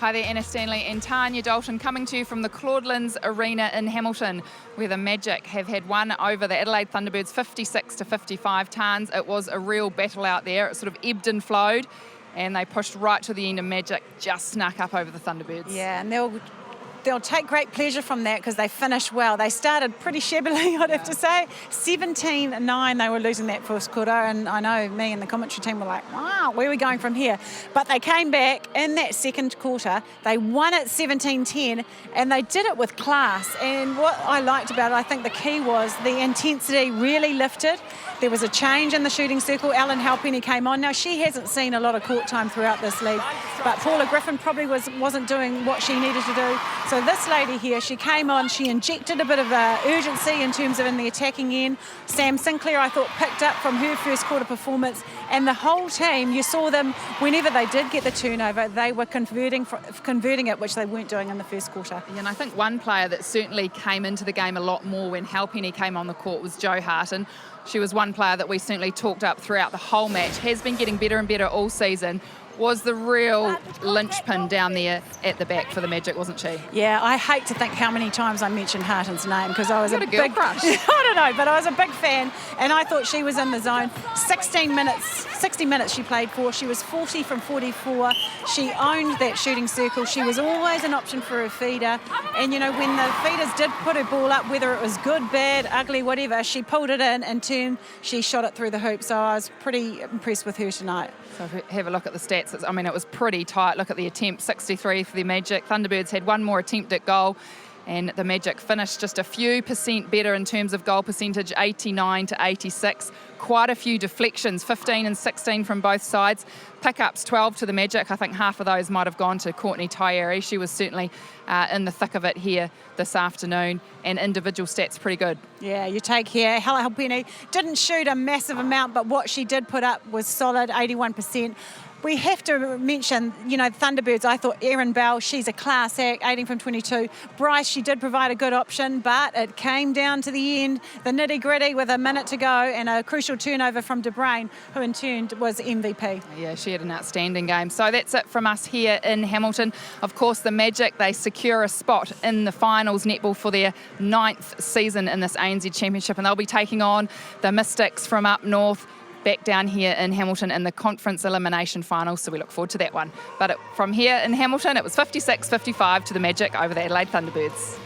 Hi there, Anna Stanley and Tanya Dalton coming to you from the Claudelands Arena in Hamilton, where the Magic have had one over the Adelaide Thunderbirds 56-55 tons. It was a real battle out there. It sort of ebbed and flowed, and they pushed right to the end, and Magic just snuck up over the Thunderbirds. Yeah, and they'll take great pleasure from that because they finished well. They started pretty shabbily, I'd have to say. 17-9, they were losing that first quarter, and I know me and the commentary team were like, wow, where are we going from here? But they came back in that second quarter. They won it 17-10, and they did it with class. And what I liked about it, I think the key was the intensity really lifted. There was a change in the shooting circle. Ellen Halpenny came on. Now, she hasn't seen a lot of court time throughout this league, but Paula Griffin probably wasn't doing what she needed to do. So this lady here, she came on, she injected a bit of urgency in terms of in the attacking end. Sam Sinclair, I thought, picked up from her first quarter performance, and the whole team, you saw them, whenever they did get the turnover, they were converting it, which they weren't doing in the first quarter. Yeah, and I think one player that certainly came into the game a lot more when Halpenny came on the court was Jo Harton. She was one player that we certainly talked up throughout the whole match, has been getting better and better all season. Was the real linchpin down there at the back for the Magic, wasn't she? Yeah, I hate to think how many times I mentioned Harton's name because I was a big crush. I don't know, but I was a big fan, and I thought she was in the zone. 60 minutes she played for. She was 40 from 44. She owned that shooting circle. She was always an option for a feeder, and you know, when the feeders did put her ball up, whether it was good, bad, ugly, whatever, she pulled it in turn she shot it through the hoop. So I was pretty impressed with her tonight. So if we have a look at the stats, I mean, it was pretty tight. Look at the attempt, 63 for the Magic. Thunderbirds had one more attempt at goal, and the Magic finished just a few percent better in terms of goal percentage, 89-86. Quite a few deflections, 15 and 16 from both sides. Pickups, 12 to the Magic. I think half of those might have gone to Courtney Taieri. She was certainly in the thick of it here this afternoon, and individual stats pretty good. Yeah, you take here, Hella Halpenny didn't shoot a massive amount, but what she did put up was solid, 81%. We have to mention, you know, Thunderbirds. I thought Erin Bell, she's a class act, 18 from 22. Bryce, she did provide a good option, but it came down to the end, the nitty-gritty with a minute to go and a crucial turnover from De Bruyne, who in turn was MVP. Yeah, she had an outstanding game. So that's it from us here in Hamilton. Of course, the Magic, they secure a spot in the finals netball for their 9th season in this ANZ Championship, and they'll be taking on the Mystics from up north, back down here in Hamilton in the conference elimination final, so we look forward to that one. But from here in Hamilton, it was 56-55 to the Magic over the Adelaide Thunderbirds.